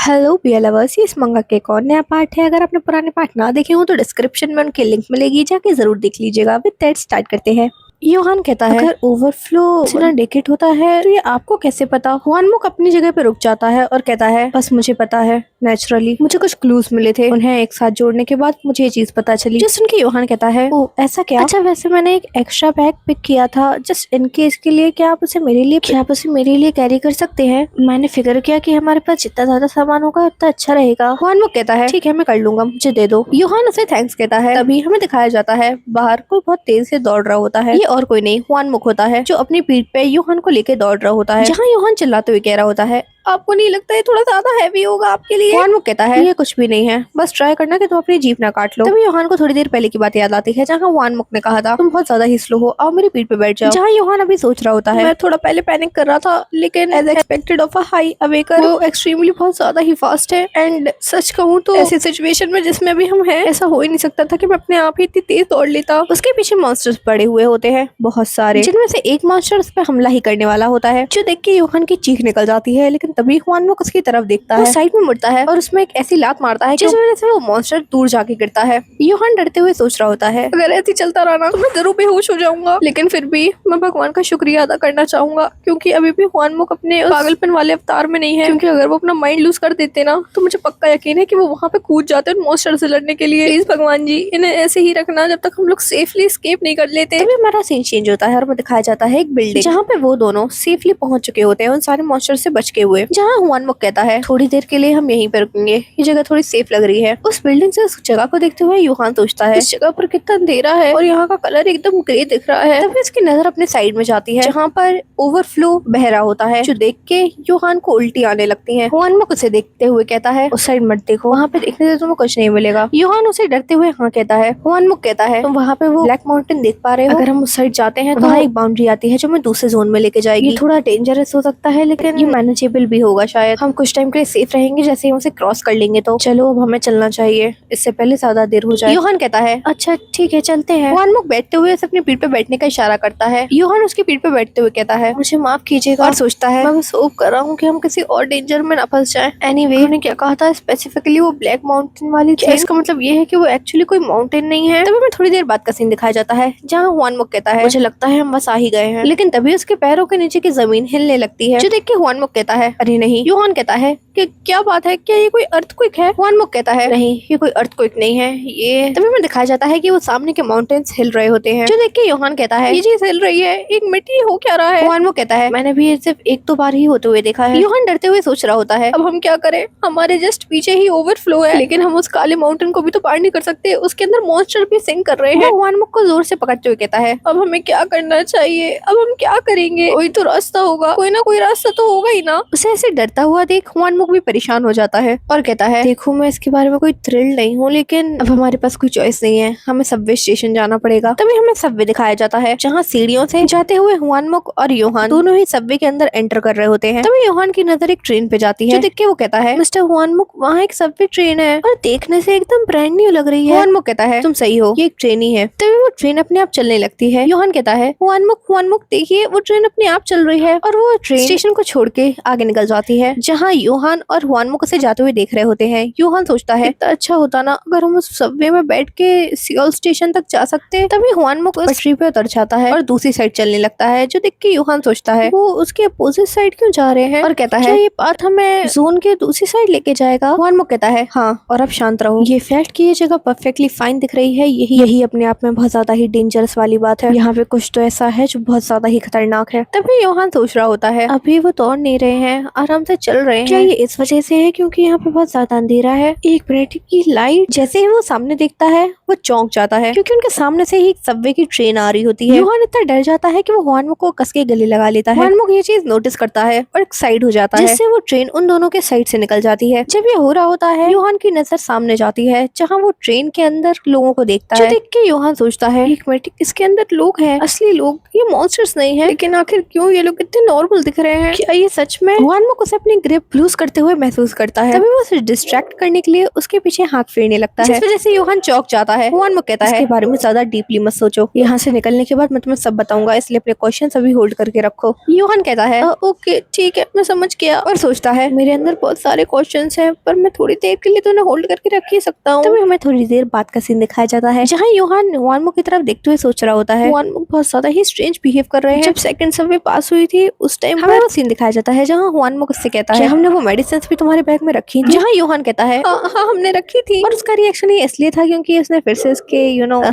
Hello beer lovers, ये इस मंगा के एक और नया पार्ट है। अगर आपने पुराने पार्ट ना देखे हो तो डिस्क्रिप्शन में उनकी लिंक मिलेगी, जाके जरूर देख लीजिएगा। विद दैट स्टार्ट करते हैं। योहान कहता है अगर ओवरफ्लो सिंडिकेट होता है तो ये आपको कैसे पता। हुआनमुक अपनी जगह पे रुक जाता है और कहता है बस मुझे पता है, नेचुरली मुझे कुछ क्लूज मिले थे, उन्हें एक साथ जोड़ने के बाद मुझे ये चीज पता चली। जो सुन के योहान कहता है ओ ऐसा क्या। अच्छा वैसे मैंने एक एक्स्ट्रा बैग पिक किया था जस्ट इन केस के लिए, क्या आप उसे मेरे लिए कैरी कर सकते हैं। मैंने फिगर किया कि हमारे पास जितना ज्यादा सामान होगा उतना अच्छा रहेगा। हुआनमुक कहता है ठीक है मैं कर लूंगा, मुझे दे दो। योहान उसे थैंक्स कहता है। तभी हमें दिखाया जाता है बाहर कोई बहुत तेज से दौड़ रहा होता है। ये और कोई नहीं हुआनमुक होता है, जो अपनी पीठ पे योहान को लेके दौड़ रहा होता है। जहाँ योहान चिल्लाते हुए कह रहा होता है आपको नहीं लगता ये थोड़ा ज्यादा हैवी होगा आपके लिए। हुआनमुक कहता है ये कुछ भी नहीं है, बस ट्राई करना कि तुम अपनी जीभ ना काट लो। तभी योहान को थोड़ी देर पहले की बात याद आती है, जहाँ हुआनमुक ने कहा था तुम बहुत ज्यादा ही स्लो हो, आओ मेरी पीठ पे बैठ जाओ। जहाँ योहान अभी सोच रहा होता है मैं थोड़ा पहले पैनिक कर रहा था, लेकिन as expected of a high awaker वो एक्सट्रीमली बहुत ज्यादा ही फास्ट है। एंड सच कहूँ तो ऐसी सिचुएशन में जिसमें अभी हम हैं, ऐसा हो ही नहीं सकता था कि मैं अपने आप ही इतनी तेज दौड़ लेता। उसके पीछे मॉन्स्टर्स पड़े हुए होते हैं बहुत सारे, जिनमें से एक मॉन्स्टर उस पर हमला ही करने वाला होता है, जो देख के योहान की चीख निकल जाती है। लेकिन तभी हुआनमुक उसकी तरफ देखता है, साइड में मुड़ता है और उसमें एक ऐसी लात मारता है जिस वजह से वो मॉन्स्टर दूर जाके गिरता है। योहान डरते हुए सोच रहा होता है अगर ऐसे चलता रहा ना तो मैं जरूर बेहोश हो जाऊंगा, लेकिन फिर भी मैं भगवान का शुक्रिया अदा करना चाहूंगा क्योंकि अभी भी हुआनमुक अपने पागलपन वाले अवतार में नहीं है। क्योंकि अगर वो अपना माइंड लूज कर देते ना तो मुझे पक्का यकीन है कि वो वहाँ पे कूद जाते हैं मॉन्स्टर से लड़ने के लिए। प्लीज भगवान जी इन्हें ऐसे ही रखना जब तक हम लोग सेफली एस्केप नहीं कर लेते। तभी हमारा सीन चेंज होता है और हमें दिखाया जाता है एक बिल्डिंग, जहाँ पे वो दोनों सेफली पहुंच चुके होते हैं उन सारे मॉन्स्टर से बच के हुए। जहाँ हुआनमुक कहता है थोड़ी देर के लिए हम यहीं पर रुकेंगे, ये जगह थोड़ी सेफ लग रही है। उस बिल्डिंग से उस जगह को देखते हुए योहान सोचता है इस जगह पर कितना अंधेरा है और यहाँ का कलर एकदम ग्रे दिख रहा है। तभी उसकी नजर अपने साइड में जाती है जहाँ पर ओवरफ्लो बह रहा होता है, जो देख के योहान को उल्टी आने लगती है। हुआनमुक उसे देखते हुए कहता है उस साइड मत देखो, वहाँ पे देखने से तुम्हें कुछ नहीं मिलेगा। योहान उसे डरते हुए हाँ कहता है। हुआनमुक कहता है तुम वहाँ पे वो ब्लैक माउंटेन देख पा रहे हो, अगर हम उस साइड जाते हैं तो वहाँ एक बाउंड्री आती है जो हमें दूसरे जोन में लेके जाएगी। ये थोड़ा डेंजरस हो सकता है लेकिन ये मैनेजेबल भी होगा, शायद हम कुछ टाइम के लिए सेफ रहेंगे जैसे ही उसे क्रॉस कर लेंगे। तो चलो अब हमें चलना चाहिए, इससे पहले ज्यादा देर हो जाए। योहान कहता है अच्छा ठीक है चलते हैं। हुआनमुक बैठते हुए उसे अपनी पीठ पे बैठने का इशारा करता है। योहान उसकी पीठ पे बैठते हुए कहता है मुझे माफ कीजिएगा और सोचता है मैं बस होप कर रहा हूँ कि हम किसी और डेंजर में न फंस जाएं। एनीवे उन्होंने क्या कहा था स्पेसिफिकली वो ब्लैक माउंटेन वाली थी, इसका मतलब ये है कि वो एक्चुअली कोई माउंटेन नहीं है। तभी मैं थोड़ी देर बाद का सीन दिखाया जाता है जहाँ हुआनमुक कहता है मुझे लगता है हम बस आ ही गए हैं। लेकिन तभी उसके पैरों के नीचे की जमीन हिलने लगती है, जो देख के हुआनमुक कहता है अरे नहीं। योहान कहता है कि क्या बात है, क्या ये कोई अर्थक्वेक है। हुआनमुक कहता है नहीं ये कोई अर्थक्वेक नहीं है। ये तभी में दिखाया जाता है कि वो सामने के माउंटेन्स हिल रहे होते हैं, जो देख के योहान कहता है ये चीज हिल रही है, एक मिट्टी हो क्या रहा है। हुआनमुक कहता है मैंने भी ये सिर्फ एक दो बार ही होते हुए देखा है। योहान डरते हुए सोच रहा होता है अब हम क्या करें, हमारे जस्ट पीछे ही ओवरफ्लो है, लेकिन हम उस काले माउंटेन को भी तो पार नहीं कर सकते, उसके अंदर मॉन्स्टर भी सिंक कर रहे हैं। हुआनमुक को जोर से पकड़ते हुए कहता है अब हमें क्या करना चाहिए, अब हम क्या करेंगे, कोई तो रास्ता होगा, कोई ना कोई रास्ता तो होगा ही ना। उसे ऐसे डरता हुआ देख हुआनमुक भी परेशान हो जाता है और कहता है देखो मैं इसके बारे में कोई थ्रिल नहीं हूँ, लेकिन अब हमारे पास कोई चॉइस नहीं है, हमें सबवे स्टेशन जाना पड़ेगा। तभी हमें सबवे दिखाया जाता है जहाँ सीढ़ियों से जाते हुए हुआनमुक और योहान दोनों ही सबवे के अंदर एंटर कर रहे होते हैं। तभी योहान की नजर एक ट्रेन पे जाती है, जो देख के वो कहता है मिस्टर हुआनमुक वहाँ एक सबवे ट्रेन है और देखने से एकदम ब्रांड न्यू लग रही है। हुआनमुक कहता है तुम सही हो, ये एक ट्रेन ही है। तभी वो ट्रेन अपने आप चलने लगती है। योहान कहता है हुआनमुक देखिए वो ट्रेन अपने आप चल रही है, और वो ट्रेन स्टेशन को छोड़ के आगे निकल जाती है जहाँ योहान और हुआनमुक उसे जाते हुए देख रहे होते हैं। योहान सोचता है इतना अच्छा होता ना अगर हम उस सबवे में बैठ के सियोल स्टेशन तक जा सकते। तभी हुआनमुक उस पटरी पे उतर जाता है और दूसरी साइड चलने लगता है, जो देख के योहान सोचता है वो उसके अपोजिट साइड क्यों जा रहे हैं, और कहता है ये पाथ हमें जोन के दूसरी साइड लेके जाएगा। हुआनमुक कहता है हाँ और अब शांत रहो, ये फैक्ट की ये जगह परफेक्टली फाइन दिख रही है, यही अपने आप में बहुत ज्यादा ही डेंजरस वाली बात है, यहाँ पे कुछ तो ऐसा है जो बहुत ज्यादा ही खतरनाक है। तभी योहान सोच रहा होता है अभी वो दौड़ नहीं रहे हैं, आराम से चल रहे हैं, क्या ये इस वजह से है क्योंकि यहाँ पे बहुत ज्यादा अंधेरा है। एक मिनट की लाइट जैसे ही वो सामने देखता है वो चौंक जाता है क्योंकि उनके सामने से ही एक सबवे की ट्रेन आ रही होती है। योहान इतना डर जाता है कि वो हुआनमुक को कस के गले लगा लेता है। हुआनमुक ये चीज नोटिस करता है और एक साइड हो जाता है, जिससे वो ट्रेन उन दोनों के साइड से निकल जाती है। जब ये हो रहा होता है योहान की नजर सामने जाती है जहाँ वो ट्रेन के अंदर लोगों को देखता है, जो देख के योहान सोचता है एक मिनट इसके अंदर लोग हैं, असली लोग, ये मॉन्स्टर्स नहीं है, लेकिन आखिर क्यों ये लोग इतने नॉर्मल दिख रहे हैं, क्या ये सच में हुआनमुक उसे अपनी ग्रिप लूज करते हुए महसूस करता है। तभी वो उसे डिस्ट्रैक्ट करने के लिए उसके पीछे हाथ फेरने लगता है, जिस वजह से योहान चौंक जाता है। हुआनमुक कहता है इसके बारे में ज्यादा डीपली मत सोचो, यहाँ से निकलने के बाद मैं तुम्हें सब बताऊंगा, इसलिए अपने क्वेश्चन अभी होल्ड करके रखो। योहान कहता है ओके ठीक है, मैं समझ गया। और सोचता है मेरे अंदर बहुत सारे क्वेश्चन हैं, पर मैं थोड़ी देर के लिए तो उन्हें होल्ड करके रख ही सकता हूँ। तभी हमें थोड़ी देर बाद का सीन दिखाया जाता है, जहाँ योहान हुआनमुक की तरफ देखते हुए सोच रहा होता है हुआनमुक बहुत ज्यादा ही स्ट्रेंज बिहेव कर रहे हैं। जब सेकंड सबवे पास हुई थी उस टाइम हमें वो सीन दिखाया जाता है जहाँ हुआनमुक उससे कहता है हमने वो मेडिसिन भी तुम्हारे बैग में रखी थी, जहाँ योहान कहता है हाँ हमने रखी थी। और उसका रिएक्शन ये इसलिए था क्योंकि उसने फिर से उसके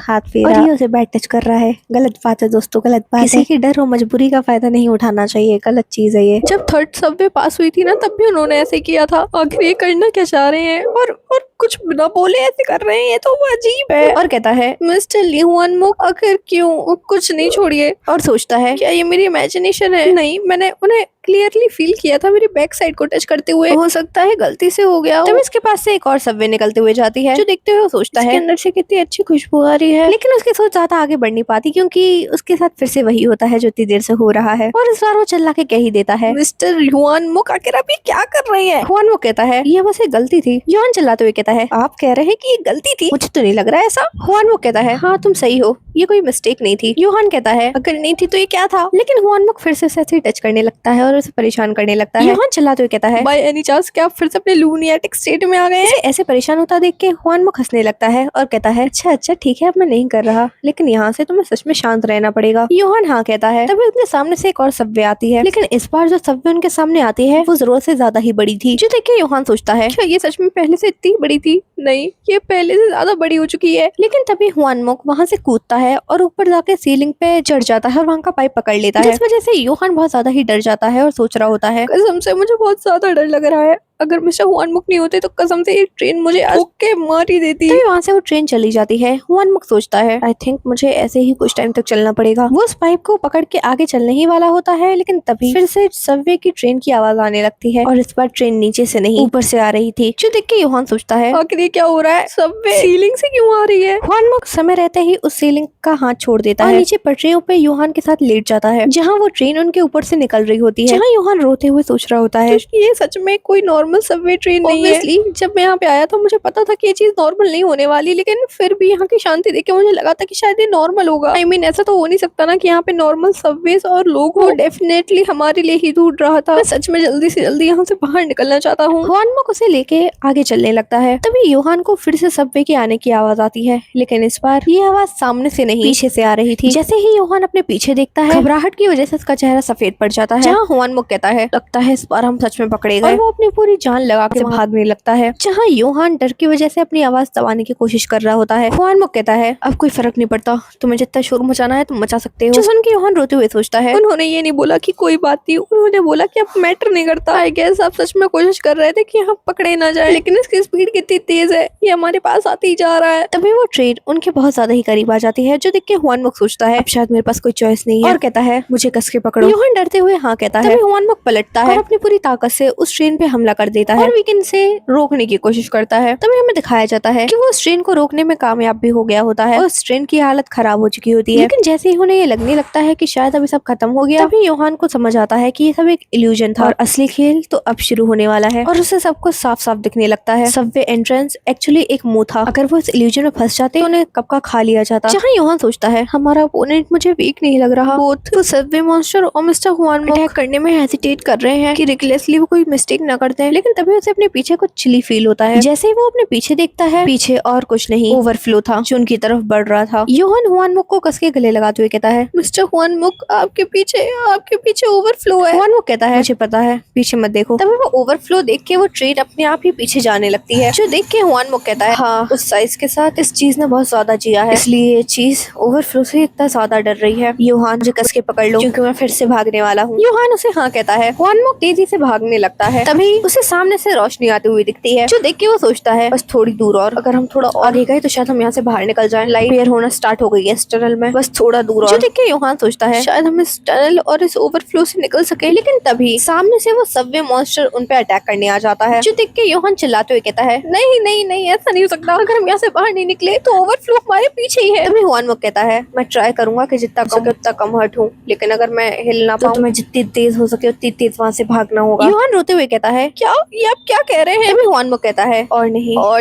हाथ फेरा और ये उसे बैड टच कर रहा है। गलत बात है दोस्तों, गलत बात है। किसी की डर और मजबूरी का फायदा नहीं उठाना चाहिए, गलत चीज है ये। जब थर्ड सबवे पास हुई थी ना, तब भी उन्होंने ऐसे किया था। आखिर ये करना क्या चाह रहे हैं और कुछ बिना बोले ऐसे कर रहे हैं, ये तो अजीब है। और कहता है मिस्टर ली हुआनमुक आखिर क्यों, कुछ नहीं, छोड़िए। और सोचता है क्या ये मेरी इमेजिनेशन है? नहीं, मैंने उन्हें क्लियरली फील किया था मेरी बैक साइड को टच करते हुए, हो सकता है गलती से हो गया हो। तब इसके पास से एक और सबवे निकलते हुए जाती है, जो देखते हुए वो सोचता है अंदर से कितनी अच्छी खुशबू आ रही है। लेकिन उसकी सोच ज्यादा आगे बढ़ नहीं पाती क्योंकि उसके साथ फिर से वही होता है जो इतनी देर से हो रहा है। और इस बार वो चिल्ला के कह ही देता है मिस्टर हुआनमुक आखिर आप ये क्या कर रहे हैं? हुआनमुक कहता है ये बस एक गलती थी। योहान चिल्लाते हुए कहता है आप कह रहे हैं कि ये गलती थी? मुझे तो नहीं लग रहा है ऐसा। हुआनमुक कहता है हाँ तुम सही हो, ये कोई मिस्टेक नहीं थी। योहान कहता है अगर नहीं थी तो ये क्या था? लेकिन हुआनमुक फिर से ऐसे टच करने लगता है और उसे परेशान करने लगता है। योहान चिल्लाते हुए कहता है बाय एनी चांस क्या आप फिर से अपने लूनियाटिक स्टेट में आ गए हैं? ऐसे परेशान होता देख के हुआनमुक हंसने लगता है और कहता है अच्छा अच्छा ठीक है अब मैं नहीं कर रहा, लेकिन यहाँ से तुम्हें सच में शांत रहना पड़ेगा। योहान हाँ कहता है। तभी उनके सामने से एक और सबवे आती है, लेकिन इस बार जो सबवे उनके सामने आती है वो जरूरत से ज्यादा ही बड़ी थी, जो देख के योहान सोचता है क्या ये सच में पहले से इतनी बड़ी थी? नहीं, ये पहले से ज्यादा बड़ी हो चुकी है। लेकिन तभी हुआनमुक वहाँ से कूदता है और ऊपर जाके सीलिंग पे चढ़ जाता है और वहाँ का पाइप पकड़ लेता है, जिस वजह से योहान बहुत ज्यादा ही डर जाता है और सोच रहा होता है कसम से मुझे बहुत ज्यादा डर लग रहा है, अगर मिस्टर हुआनमुक नहीं होते तो कसम से ये ट्रेन मुझे ठोक के मार ही देती। तो वहाँ से वो ट्रेन चली जाती है। हुआनमुक सोचता है आई थिंक मुझे ऐसे ही कुछ टाइम तक चलना पड़ेगा। वो उस पाइप को पकड़ के आगे चलने ही वाला होता है, लेकिन तभी फिर से सबवे की ट्रेन की आवाज आने लगती है और इस बार ट्रेन नीचे से नहीं ऊपर से आ रही थी, जो देख के योहान सोचता है आखिर ये क्या हो रहा है, सबवे सीलिंग से क्यों आ रही है? हुआनमुक समय रहते ही उस सीलिंग का हाथ छोड़ देता है, नीचे पटरियों पे योहान के साथ लेट जाता है, जहाँ वो ट्रेन उनके ऊपर से निकल रही होती है, जहाँ योहान रोते हुए सोच रहा होता है ये सच में कोई नॉर्मल सबवे ट्रेन नहीं है। जब मैं यहाँ पे आया था मुझे पता था कि ये चीज नॉर्मल नहीं होने वाली, लेकिन फिर भी यहाँ की शांति देख के मुझे लगा था कि शायद ये नॉर्मल होगा। I mean, ऐसा तो हो नहीं सकता ना कि यहाँ पे नॉर्मल सबवेज और लोग हो। डेफिनेटली हमारे लिए ही ढूंढ रहा था। मैं सच में जल्दी से जल्दी यहाँ से बाहर निकलना चाहता हूँ। हुआनमुक उसे लेके आगे चलने लगता है। तभी योहान को फिर से सबवे के आने की आवाज आती है, लेकिन इस बार ये आवाज सामने से नहीं पीछे से आ रही थी। जैसे ही योहान अपने पीछे देखता है, घबराहट की वजह से उसका चेहरा सफेद पड़ जाता है, जहाँ हुआनमुक कहता है लगता है इस बार हम सच में पकड़े गए। और वो अपनी पूरी जान लगा के भागने लगता है, जहाँ योहान डर की वजह से अपनी आवाज दबाने की कोशिश कर रहा होता है। हुआनमुक कहता है अब कोई फर्क नहीं पड़ता, तुम्हें जितना शोर मचाना है तुम मचा सकते हो। जो सुन के योहान रोते हुए सोचता है उन्होंने ये नहीं बोला कि कोई बात नहीं, उन्होंने बोला कि अब मैटर नहीं करता। आई गेस आप सच में कोशिश कर रहे थे कि हम पकड़े ना जाए, लेकिन इसकी स्पीड कितनी तेज है, ये हमारे पास आती ही जा रहा है। तभी वो ट्रेन उनके बहुत ज्यादा ही करीब आ जाती है, जो देख के हुआनमुक सोचता है अब शायद मेरे पास कोई चॉइस नहीं है, और कहता है मुझे कस के पकड़ो। योहान डरते हुए हाँ कहता है। तभी हुआनमुक पलटता है और अपनी पूरी ताकत से उस ट्रेन पे हमला कर देता है और वीकेंड से रोकने की कोशिश करता है। तभी हमें दिखाया जाता है कि वो उस ट्रेन को रोकने में कामयाब भी हो गया होता है और उस ट्रेन की हालत खराब हो चुकी होती है। लेकिन जैसे ही उन्हें ये लगने लगता है कि शायद अभी सब खत्म हो गया, तभी योहान को समझ आता है कि ये सब एक इल्यूजन था और असली खेल तो अब शुरू होने वाला है। और उसे सब कुछ साफ साफ दिखने लगता है। सबवे एंट्रेंस एक्चुअली एक मुंह था, अगर वो इस इल्यूजन में फंस जाते तो उन्हें कब का खा लिया जाता। जहाँ योहान सोचता है हमारा ओपोनेंट मुझे वीक नहीं लग रहा, बोथ तो सबवे मॉन्स्टर और मिस्टर हुआनमुक अटैक करने में हेजिटेट कर रहे हैं कि रिकलेसली वो कोई मिस्टेक ना करते हैं। लेकिन तभी उसे अपने पीछे कुछ चिली फील होता है। जैसे ही वो अपने पीछे देखता है, पीछे और कुछ नहीं ओवरफ्लो था जो उनकी तरफ बढ़ रहा था। योहान हुआनमुक को कस के गले लगाते हुए कहता है मिस्टर हुआनमुक आपके पीछे ओवरफ्लो है। हुआनमुक कहता है मुझे पता है, पीछे मत देखो। तभी वो ओवरफ्लो देख के वो ट्रेन अपने आप ही पीछे जाने लगती है, जो देख के हुआनमुक कहता है हाँ उस साइज के साथ इस चीज ने बहुत ज्यादा जिया है, इसलिए ये चीज ओवरफ्लो से इतना ज्यादा डर रही है। योहान मुझे कस के पकड़ लो क्योंकि मैं फिर से भागने वाला हूँ। योहान उसे हाँ कहता है। हुआनमुक तेजी से भागने लगता है। तभी उसे सामने से रोशनी आती हुई दिखती है, जो देख के वो सोचता है बस थोड़ी दूर और, अगर हम थोड़ा आगे गए तो शायद हम यहाँ से बाहर निकल जाएं। लाइट क्लियर होना स्टार्ट हो गई है इस टनल में, बस थोड़ा दूर और। जो देख के योहान सोचता है शायद हम इस टनल और इस ओवरफ्लो से निकल सके, लेकिन तभी सामने से वो सबवे मॉन्स्टर उन पे अटैक करने आ जाता है, जो देख के योहान चिल्लाते हुए कहता है नहीं नहीं नहीं, ऐसा नहीं हो सकता, अगर हम यहाँ से बाहर नहीं निकले तो ओवरफ्लो हमारे पीछे ही है। तभी हुआनमुक कहता है मैं ट्राई करूंगा कि जितना कम उतना कम हर्ट हूँ, लेकिन अगर मैं हिल ना पाऊँ तो मैं जितनी तेज हो सके उतनी तेज वहाँ से भागना होगा। योहान रोते हुए कहता है क्या, ये आप क्या कह रहे हैं? तभी हुआनमुक कहता है और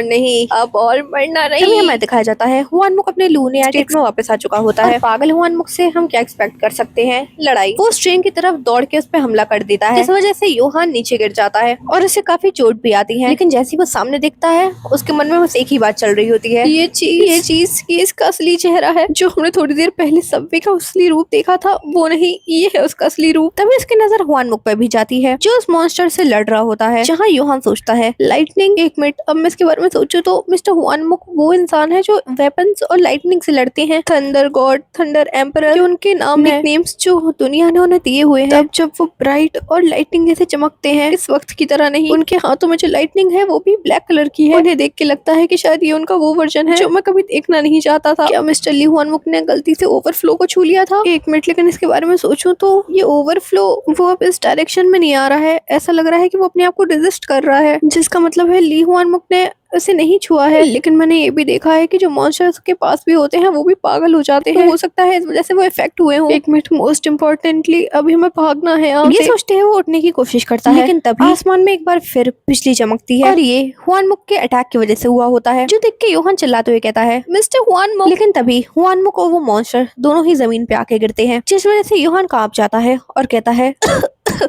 नहीं अब और मरना नहीं। हमें दिखाया जाता है हुआनमुक अपने लूनिया स्टेट में वापस आ चुका होता है। पागल हुआनमुक से हम क्या एक्सपेक्ट कर सकते हैं, लड़ाई। वो उस ट्रेन की तरफ दौड़ के उस पर हमला कर देता है, इस वजह से योहान नीचे गिर जाता है और उसे काफी चोट भी आती है। लेकिन जैसे ही वो सामने देखता है उसके मन में बस एक ही बात चल रही होती है, ये चीज इसका असली चेहरा है, जो हमने थोड़ी देर पहले सबवे का असली रूप देखा था वो नहीं, ये है उसका असली रूप। तभी उसकी नजर हुआनमुक पर भी जाती है, जो उस मॉन्स्टर से लड़ रहा होता है। जहाँ योहान सोचता है लाइटनिंग, एक मिनट, अब मैं इसके बारे में सोचूं तो मिस्टर हुआनमुक वो इंसान है जो वेपन्स और लाइटनिंग से लड़ते हैं। थंडर गॉड, थंडर एम्परर, जो उनके नाम है, नेम्स जो दुनिया ने उन्हें दिए हुए हैं। तब जब वो ब्राइट और लाइटनिंग जैसे चमकते हैं, इस वक्त की तरह नहीं, उनके हाथों में जो लाइटनिंग है वो भी ब्लैक कलर की है। उन्हें देख के लगता है कि शायद ये उनका वो वर्जन है जो मैं कभी देखना नहीं चाहता था। क्या मिस्टर ली हुआनमुक ने गलती से ओवरफ्लो को छू लिया था? एक मिनट, लेकिन इसके बारे में सोचूं तो ये ओवरफ्लो वो अब इस डायरेक्शन में नहीं आ रहा है, ऐसा लग रहा है कि वो अपने आप को रेजिस्ट कर रहा है, जिसका मतलब है ली हुआनमुक ने उसे नहीं छुआ है। लेकिन मैंने ये भी देखा है कि जो मॉन्स्टर्स के पास भी होते हैं वो भी पागल हो जाते हैं, तो हो सकता है इस वजह से वो इफेक्ट हुए हों। एक मिनट, मोस्ट इम्पोर्टेंटली अभी हमें भागना है। ये सोचते हैं वो उठने की कोशिश करता है, लेकिन तभी आसमान में एक बार फिर बिजली चमकती है और ये हुआनमुक के अटैक की वजह से हुआ होता है, जो देख के योहान चिल्लाते हुए कहता है मिस्टर हुआनमुक। लेकिन तभी हुआनमुक और वो मॉन्स्टर दोनों ही जमीन पे आके गिरते हैं, जिस वजह से योहान कांप जाता है और कहता है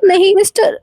नहीं मिस्टर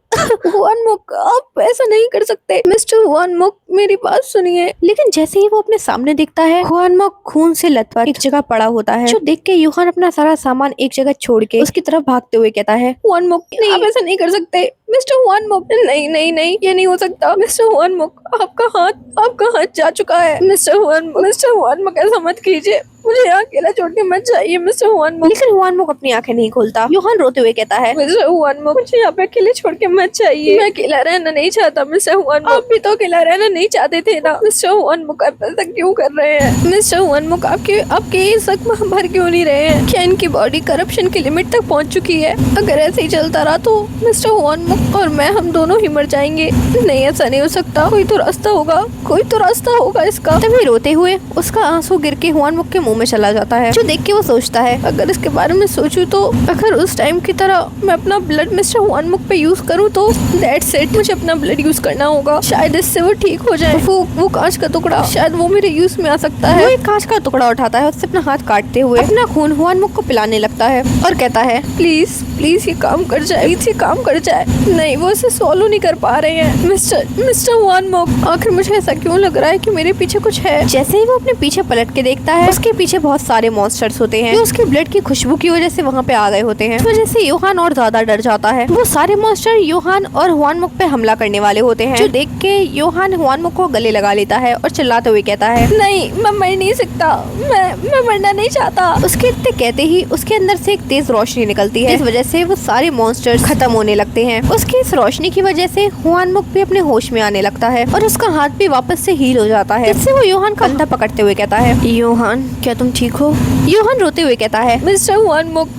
हुआनमुक, आप ऐसा नहीं कर सकते। मिस्टर हुआनमुक मेरी बात सुनिए। लेकिन जैसे ही वो अपने सामने देखता है हुआनमुक खून से लथपथ एक जगह पड़ा होता है, जो देख के योहान अपना सारा सामान एक जगह छोड़ के उसकी तरफ भागते हुए कहता है हुआनमुक नहीं, आप ऐसा नहीं कर सकते मिस्टर हुआनमुक। नहीं नहीं नहीं, ये नहीं हो सकता मिस्टर हुआनमुक, आपका हाथ जा चुका है। मिस्टर हुआनमुक ऐसा मत कीजिए, मुझे यहाँ अकेला छोड़ के मत जाइए मिस्टर हुआनमुक। लेकिन हुआनमुक अपनी आंखें नहीं खोलता। योहान रोते हुए कहता है मिस्टर हुआनमुक, मुझे यहाँ पे अकेले छोड़ के मत जाइए, मैं अकेला रहना नहीं चाहता मिस्टर हुआनमुक। आप भी तो अकेला रहना नहीं चाहते थे ना मिस्टर हुआनमुक, आप ऐसा क्यों कर रहे हैं? मिस्टर हुआनमुक, आपके ये जख्म भर क्यों नहीं रहे हैं? क्या इनकी बॉडी करप्शन की लिमिट तक पहुँच चुकी है? अगर ऐसे ही चलता रहा तो मिस्टर हुआनमुक और मैं, हम दोनों ही मर जाएंगे। नहीं, ऐसा नहीं हो सकता, कोई तो रास्ता होगा इसका। तभी रोते हुए उसका आंसू गिर के हुआनमुक के मुंह में चला जाता है, जो देख के वो सोचता है अगर इसके बारे में सोचूं तो अगर उस टाइम की तरह मैं अपना ब्लड मिस्टर हुआनमुक पे यूज करूं तो दैट्स इट, मुझे अपना ब्लड यूज करना होगा, शायद इससे वो ठीक हो जाए। वो कांच का टुकड़ा, शायद वो मेरे यूज में आ सकता है। वो एक कांच का टुकड़ा उठाता है, उससे अपना हाथ काटते हुए अपना खून हुआनमुक को पिलाने लगता है और कहता है प्लीज ये काम कर जाए। नहीं, वो इसे सॉल्व नहीं कर पा रहे हैं मिस्टर हुआनमुक। आखिर मुझे ऐसा क्यों लग रहा है कि मेरे पीछे कुछ है। जैसे ही वो अपने पीछे पलट के देखता है, उसके पीछे बहुत सारे मॉन्स्टर्स होते हैं जो उसके ब्लड की खुशबू की वजह से वहाँ पे आ गए होते हैं। इस वजह से योहान और ज्यादा डर जाता है। वो सारे मॉन्स्टर योहान और हुआनमुक पे हमला करने वाले होते हैं, जो देख के योहान हुआनमुक को गले लगा लेता है और चिल्लाते हुए कहता है नहीं, मैं मर नहीं सकता, मैं मरना नहीं चाहता। उसके इतने कहते ही उसके अंदर से एक तेज रोशनी निकलती है, इस वजह से वो सारे मॉन्स्टर्स खत्म होने लगते हैं। उसकी इस रोशनी की वजह से हुआनमुक भी अपने होश में आने लगता है और उसका हाथ भी वापस से हील हो जाता है। इससे वो योहान का कंधा पकड़ते हुए कहता है योहान, क्या तुम ठीक हो? योहान रोते हुए कहता है मिस्टर हुआनमुक।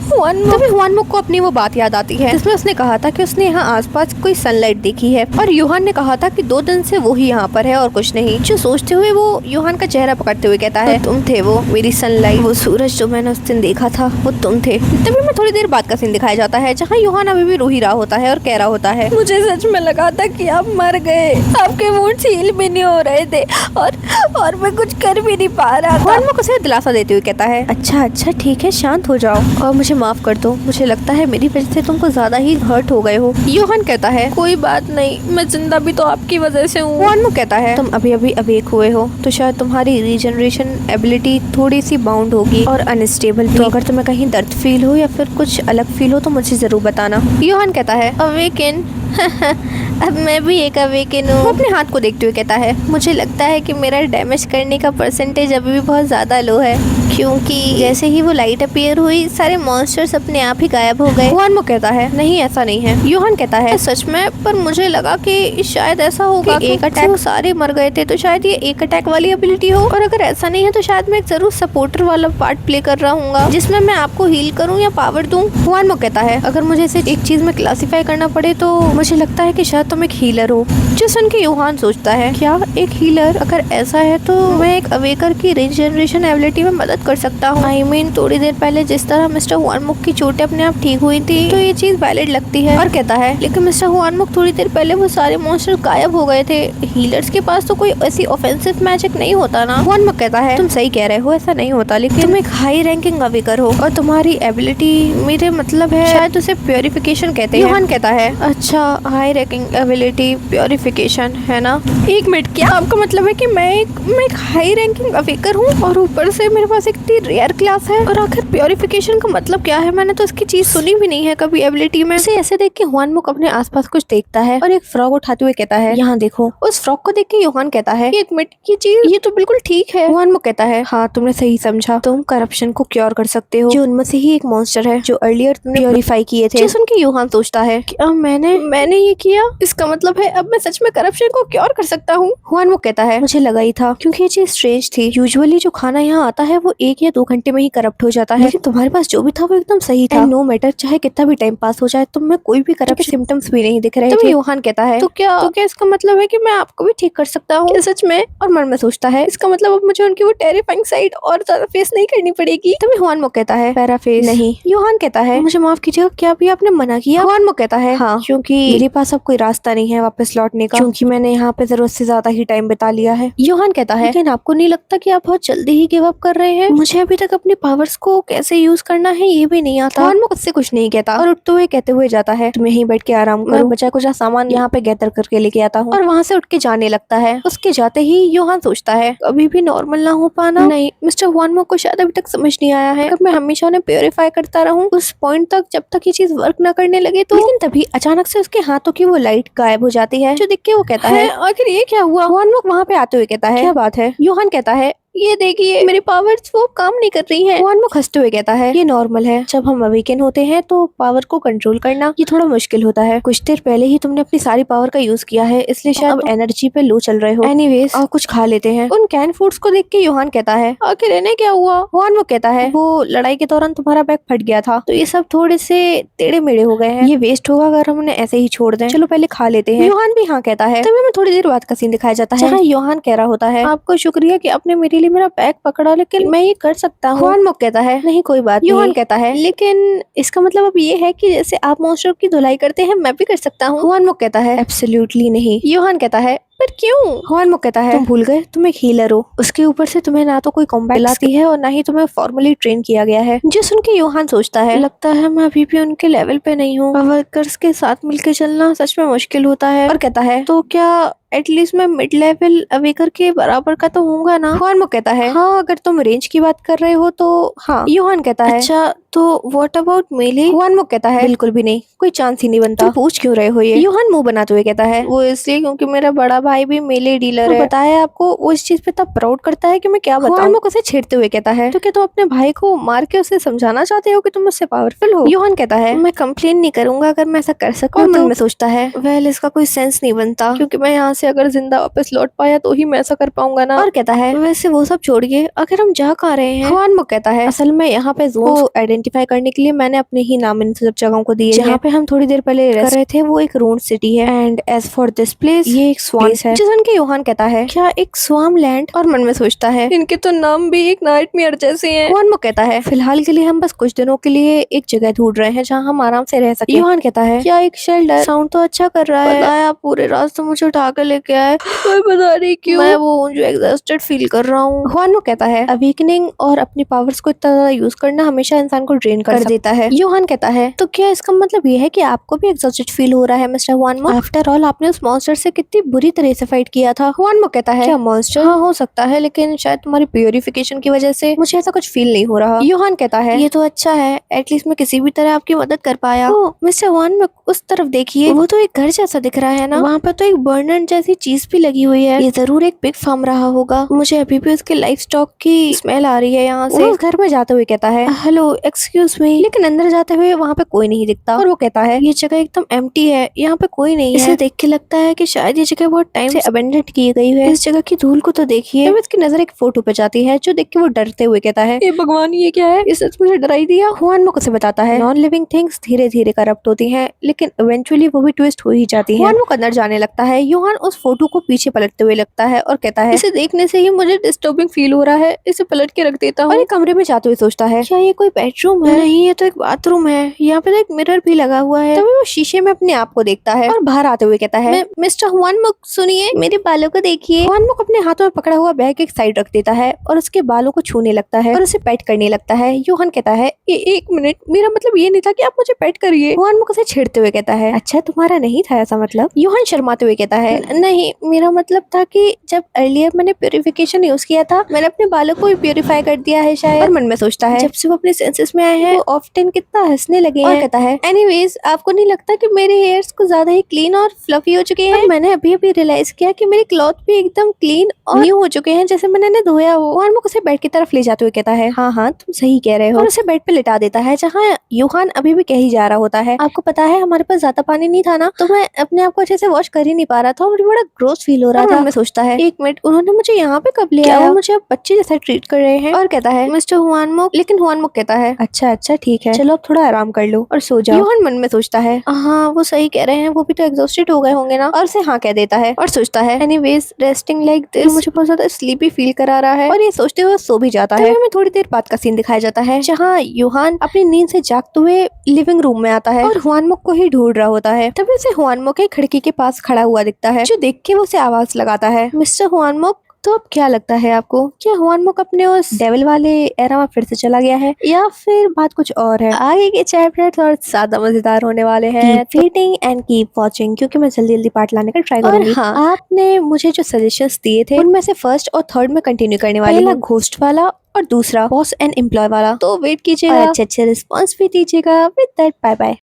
तभी हुआनमुक को अपनी वो बात याद आती है जिसमें उसने कहा था कि उसने यहाँ आसपास कोई सनलाइट देखी है और योहान ने कहा था कि 2 दिन से वो ही यहाँ पर है और कुछ नहीं। जो सोचते हुए वो योहान का चेहरा पकड़ते हुए कहता है तुम थे वो मेरी सनलाइट, वो सूरज जो मैंने उस दिन देखा था वो तुम थे। तभी मैं थोड़ी देर बाद का सीन दिखाया जाता है जहाँ योहान अभी भी रो ही रहा होता है और कह रहा होता है मुझे सच में लगा था कि आप मर गए, आपके वुंड्स हील भी नहीं हो रहे थे और मैं कुछ कर भी नहीं पा रहा था। हुआनमुक उसे दिलासा देते हुए कहता है अच्छा ठीक है, शांत हो जाओ और मुझे माफ कर दो, मुझे लगता है मेरी वजह से तुमको ज्यादा ही हर्ट हो गए हो। योहान कहता है कोई बात नहीं, मैं जिंदा भी तो आपकी वजह से हूँ। हुआनमुक कहता है तुम अभी अवेक हुए हो तो शायद तुम्हारी रीजनरेशन एबिलिटी थोड़ी सी बाउंड होगी और अनस्टेबल भी। तो अगर तुम्हें कहीं दर्द फील हो या फिर कुछ अलग फील हो तो मुझे जरूर बताना। योहान कहता है अवेकन अब मैं भी एक अवेकन हूँ। अपने हाथ को देखते हुए कहता है, मुझे लगता है कि मेरा डैमेज करने का परसेंटेज अभी भी बहुत ज्यादा लो है, क्योंकि जैसे ही वो लाइट अपीयर हुई सारे मॉन्स्टर्स अपने आप ही गायब हो गए। हुआनमो कहता है, नहीं ऐसा नहीं है। योहान कहता है, सच में, पर मुझे लगा कि शायद ऐसा होगा कि एक अटैक सारे मर गए थे, तो शायद ये एक अटैक वाली एबिलिटी हो, और अगर ऐसा नहीं है तो शायद मैं जरूर सपोर्टर वाला पार्ट प्ले कर रहा हूँ जिसमें मैं आपको हील करूँ या पावर दूँ। हुआनमो कहता है, अगर मुझे इसे एक चीज में क्लासिफाई करना पड़े तो मुझे लगता है कि शायद तुम एक हीलर हो। जो सुन के योहान सोचता है, क्या एक हीलर? अगर ऐसा है तो मैं एक अवेकर की रीजनरेशन एबिलिटी में मदद कर सकता हूँ। आई मीन थोड़ी देर पहले जिस तरह मिस्टर हुआनमुक की चोटें अपने आप ठीक हुई थी, तो ये चीज वैलिड लगती है। और कहता है, लेकिन मिस्टर हुआनमुक थोड़ी देर पहले वो सारे मॉन्स्टर गायब हो गए थे, हीलर्स के पास तो कोई ऐसी ऑफेंसिव मैजिक नहीं होता ना। हुआनमुक कहता है, तुम सही कह रहे हो, ऐसा नहीं होता, लेकिन तुम एक हाई रैंकिंग अवेकर हो और तुम्हारी एबिलिटी, मेरे मतलब है शायद उसे प्योरिफिकेशन कहते हैं। योहान कहता है, अच्छा, हाई रैंकिंग एबिलिटी प्योरिफिकेशन है ना? एक मिनट, क्या आपका मतलब है कि मैं एक हाई रैंकिंग अवेकर हूँ और ऊपर से मेरे पास एक रेयर क्लास है? और आखिर प्योरिफिकेशन का मतलब क्या है? मैंने तो इसकी चीज सुनी भी नहीं है कभी एबिलिटी में। इसे ऐसे देख के हुआनमुक अपने आसपास कुछ देखता है और एक फ्रॉग उठाते हुए कहता है, यहाँ देखो। उस फ्रॉग को देख के योहान कहता है, एक मिनट, ये चीज, ये तो बिल्कुल ठीक है। हुआनमुक कहता है, हाँ, तुमने सही समझा, तुम करप्शन को क्योर कर सकते हो, जो उनमें से ही एक मॉन्स्टर है जो अर्लियर तुमने प्योरीफाई किए थे। सुन के योहान सोचता है, क्या मैंने ये किया? इसका मतलब है अब मैं सच में करप्शन को क्योर कर सकता हूँ। हुआनमुक कहता है, मुझे लगा ही था, क्योंकि ये चीज स्ट्रेंज थी। यूजुअली जो खाना यहाँ आता है वो 1 या 2 घंटे में ही करप्ट हो जाता है, लेकिन तुम्हारे पास जो भी था वो एकदम सही था। नो मैटर, चाहे कितना भी टाइम पास हो जाए, तुम में कोई भी करप्ट के सिम्टम्स भी नहीं दिख रहे थे। योहान कहता है, तो क्या इसका मतलब है कि मैं आपको भी ठीक कर सकता हूँ? सच में? और मन में सोचता है, इसका मतलब अब मुझे उनकी वो टेरिफाइंग साइड और ज्यादा फेस नहीं करनी पड़ेगी। तभी हुआनमुक कहता है, पैराफेस नहीं। योहान कहता है, मुझे माफ कीजिएगा, क्या अभी आपने मना किया? हुआनमुक कहता है, हाँ, क्योंकि मेरे पास अब कोई रास्ता नहीं है वापस लौटने का, क्योंकि मैंने यहाँ पे जरूरत से ज्यादा ही टाइम बिता लिया है। योहान कहता है, लेकिन आपको नहीं लगता कि आप बहुत जल्दी ही गिव अप कर रहे हैं? मुझे अभी तक अपनी पावर्स को कैसे यूज करना है ये भी नहीं आता। हुआनमुक उससे कुछ नहीं कहता और उठते हुए कहते हुए जाता है, तुम यहीं बैठ के आराम करो, बचा कुछ सामान यहाँ पे गैदर करके लेके आता हूँ। और वहाँ से उठ के जाने लगता है। उसके जाते ही योहान सोचता है, कभी भी नॉर्मल ना हो पाना, नहीं, मिस्टर हुआनमुक को शायद अभी तक समझ नहीं आया है। अगर मैं हमेशा उन्हें प्योरीफाई करता रहूं उस पॉइंट तक जब तक ये चीज वर्क ना करने लगे तो। लेकिन तभी अचानक से उसके हाथों की वो लाइट गायब हो जाती है, जो देख के वो कहता है, आखिर ये क्या हुआ? हुआनमुक वहाँ पे आते हुए कहता है, क्या बात है? योहान कहता है, ये देखिए, मेरी पावर्स वो काम नहीं कर रही हैं। हुआनमुक हंसते हुए कहता है, ये नॉर्मल है, जब हम अवेकन होते हैं तो पावर को कंट्रोल करना ये थोड़ा मुश्किल होता है। कुछ देर पहले ही तुमने अपनी सारी पावर का यूज किया है, इसलिए शायद अब एनर्जी पे लो चल रहे हो। एनीवेज, और कुछ खा लेते हैं। उन कैन फूड्स को देख के योहान कहता है, आखिर इन्हें क्या हुआ? हुआनमुक कहता है, वो लड़ाई के दौरान तुम्हारा बैग फट गया था, तो ये सब थोड़े से टेढ़े मेढ़े हो गए हैं, ये वेस्ट होगा अगर हम उन्हें ऐसे ही छोड़ दें, चलो पहले खा लेते हैं। योहान भी हाँ कहता है। तभी हमें थोड़ी देर बाद का सीन दिखाया जाता है जहाँ योहान कह रहा होता है, आपको शुक्रिया कि आपने मेरे लिए मेरा बैग पकड़ा, लेकिन मैं ये कर सकता हूँ। हुआनमुक कहता है, नहीं कोई बात नहीं। योहान कहता है, लेकिन इसका मतलब अब ये है कि जैसे आप मॉन्स्टर की धुलाई करते हैं मैं भी कर सकता हूँ? हुआनमुक कहता है, एब्सोल्युटली नहीं। योहान कहता है, पर क्यों? हुआनमुक कहता है, तुम भूल गए तुम एक हीलर हो, उसके ऊपर से तुम्हें ना तो कोई कॉम्बैट आती है और ना ही तुम्हें फॉर्मली ट्रेन किया गया है। जो सुन के योहान सोचता है, लगता है मैं अभी भी उनके लेवल पे नहीं हूँ, वर्कर्स के साथ मिलकर चलना सच में मुश्किल होता है। और कहता है, तो क्या एटलीस्ट मैं मिड लेवल अवेकर के बराबर का तो होऊंगा ना? हुआनमुक कहता है, हाँ, अगर तुम रेंज की बात कर रहे हो तो हाँ। योहान कहता है, अच्छा, तो व्हाट अबाउट मेले? हुआनमुक कहता है, बिल्कुल भी नहीं, कोई चांस ही नहीं बनता। तुम पूछ क्यों रहे हो ये? योहान मुंह बनाते हुए कहता है, वो इसलिए क्योंकि मेरा बड़ा भाई भी मेले डीलर है। बताया आपको, वो इस चीज पे तब प्राउड करता है कि मैं क्या बताऊं। हुआनमुक उसे छेड़ते हुए कहता है, तो क्या तुम अपने भाई को मार के उसे समझाना चाहते हो कि तुम उससे पावरफुल हो? योहान कहता है, मैं कंप्लेन नहीं करूंगा अगर मैं ऐसा कर सकूं। मन में सोचता है, वेल, इसका कोई सेंस नहीं बनता, क्योंकि मैं यहाँ से अगर जिंदा वापस लौट पाया तो ही मैं ऐसा कर पाऊंगा ना। और कहता है, वैसे वो सब छोड़िए, आखिर हम जा कहाँ रहे हैं? हुआनमुक कहता है, असल में यहाँ पे जोन को आइडेंटिफाई करने के लिए मैंने अपने ही नाम इन सब जगहों को दिए। जहाँ पे हम थोड़ी देर पहले रह रहे थे वो एक रून्ड सिटी है, and as for this place, ये एक स्वाम है। जिसन के योहान कहता है, क्या एक स्वाम लैंड? और मन में सोचता है, इनके तो नाम भी एक नाइटमेयर जैसे हैं। हुआनमुक कहता है, फिलहाल के लिए हम बस कुछ दिनों के लिए एक जगह ढूंढ रहे हैं जहाँ हम आराम से रह सके। योहान कहता है, क्या एक शेल्टर? साउंड तो अच्छा कर रहा है। आप पूरे रास्ते मुझे उठा कर लेके आए, मैं बता रही क्यों, मैं वो जो एग्जॉस्टेड फील कर रहा हूँ। हुआनमुक कहता है, अवेकनिंग और अपनी पावर्स को इतना ज्यादा यूज करना हमेशा इंसान को ड्रेन कर देता है। योहान कहता है तो क्या इसका मतलब ये है कि आपको भी एग्जॉस्टेड फील हो रहा है मिस्टर हुआनमो? आफ्टर ऑल आपने उस मॉन्स्टर से कितनी बुरी तरह से फाइट किया था। हुआनमो कहता है क्या मॉन्स्टर? हाँ हो सकता है, लेकिन शायद तुम्हारी प्योरिफिकेशन की वजह से मुझे ऐसा कुछ फील नहीं हो रहा। योहान कहता है ये तो अच्छा है, एटलीस्ट मैं किसी भी तरह आपकी मदद कर पाया। ओह मिस्टर हुआनमो उस तरफ देखिए, वो तो एक घर जैसा दिख रहा है ना। वहाँ पर तो एक बर्नर जैसी चीज भी लगी हुई है। ये जरूर एक पिग फार्म रहा होगा। मुझे अभी भी उसके लाइफ स्टॉक की स्मेल आ रही है यहाँ से। वो उस घर में जाते हुए कहता है हेलो एक्सक्यूज मी, लेकिन अंदर जाते हुए वहाँ पे कोई नहीं दिखता और वो कहता है ये जगह एकदम एम्प्टी है, यहाँ पे कोई नहीं है। इसे देख के लगता है कि शायद ये जगह बहुत टाइम से अबेंडन की गई है। इस जगह की धूल को तो देखिए। इसकी नजर एक फोटो पे जाती है जो देख के वो डरते हुए कहता है ये भगवान ये क्या है, इसने मुझे डराई दिया। हुआनमो उसे बताता है नॉन लिविंग थिंग्स धीरे धीरे करप्ट होती हैं, लेकिन इवेंचुअली वो भी ट्विस्ट हो ही जाती हैं। हुआनमो अंदर जाने लगता है। योहान उस फोटो को पीछे पलटते हुए लगता है और कहता है इसे देखने से ही मुझे डिस्टर्बिंग फील हो रहा है, इसे पलट के रख देता हूँ। और एक कमरे में जाते हुए सोचता है क्या ये कोई बेडरूम है? नहीं ये तो एक बाथरूम है, यहाँ पे एक मिरर भी लगा हुआ है। तभी वो शीशे में अपने आप को देखता है और बाहर आते हुए कहता है मिस्टर हुआनमो सुनिए, मेरे बालों को देखिए। हुआनमो अपने हाथों में पकड़ा हुआ बैग एक साइड रख देता है और उसके बालों को छूने लगता है और उसे पेट करने लगता है। योहान कहता है एक मिनट, मेरा मतलब ये नहीं था कि आप मुझे पेट करिए। हुआनमो उसे छेड़ते हुए कहता है अच्छा तुम्हारा नहीं था ऐसा मतलब? योहान शर्माते हुए कहता है नहीं, मेरा मतलब था कि जब अर्लियर मैंने प्योरिफिकेशन यूज किया था, मैंने अपने बालों को भी प्योरीफाई कर दिया है शायद। और मन में सोचता है जब से वो अपने सेंसेस में आए हैं वो ऑफ्टन कितना हंसने लगे हैं। और कहता है एनीवेज आपको नहीं लगता कि मेरे हेयर्स कुछ ज्यादा ही क्लीन और फ्लफी हो चुके हैं? मैंने अभी अभी रियलाइज किया कि मेरे क्लॉथ भी एकदम क्लीन और न्यू हो चुके हैं, जैसे मैंने इन्हें धोया हो। और वो उसे बेड की तरफ ले जाते हुए कहता है हाँ हाँ तुम सही कह रहे हो, और उसे बेड पे लिटा देता है जहाँ योहान अभी भी कह ही जा रहा होता है आपको पता है हमारे पास ज्यादा पानी नहीं था ना, तो मैं अपने आप को अच्छे से वॉश कर ही नहीं पा रहा था और मुझे बड़ा ग्रोस फील हो रहा था। मैं सोचता है एक मिनट, उन्होंने मुझे यहाँ पे कब लिया? वो मुझे अब बच्चे जैसा ट्रीट कर रहे हैं। और कहता है मिस्टर हुआनमो, लेकिन हुआनमो कहता है अच्छा अच्छा ठीक है, चलो अब थोड़ा आराम कर लो और सो जाओ। योहान मन में सोचता है हाँ वो सही कह रहे हैं, वो भी तो एग्जॉस्टेड हो गए होंगे ना, और उसे हाँ कह देता है और सोचता है एनीवेज रेस्टिंग लाइक दिस मुझे बहुत ज्यादा स्लीपी फील करा रहा है, और ये सोचते हुए सो भी जाता है। हमें थोड़ी देर बाद का सीन दिखाया जाता है जहाँ योहान अपनी नींद से जागते हुए लिविंग रूम में आता है और हुआनमो को ही ढूंढ रहा होता है। तभी उसे हुआनमो के खिड़की के पास खड़ा हुआ दिखता है, जो देख के वो उसे आवाज लगाता है मिस्टर हुआनमो। तो अब क्या लगता है आपको, क्या हुआनमो अपने उस डेविल वाले एरा में फिर से चला गया है या फिर बात कुछ और है? आगे के चैप्टर और ज्यादा मजेदार होने वाले हैं। वेटिंग एंड कीप वॉचिंग, क्योंकि मैं जल्दी जल्दी पार्ट लाने का ट्राई करूंगी। हाँ, आपने मुझे जो सजेशंस दिए थे उनमें से फर्स्ट और थर्ड में कंटिन्यू करने वाली हूँ। घोस्ट वाला और दूसरा बॉस एंड एम्प्लॉय वाला, तो वेट कीजिएगा, अच्छे अच्छे रिस्पॉन्स भी दीजिएगा। With that bye bye.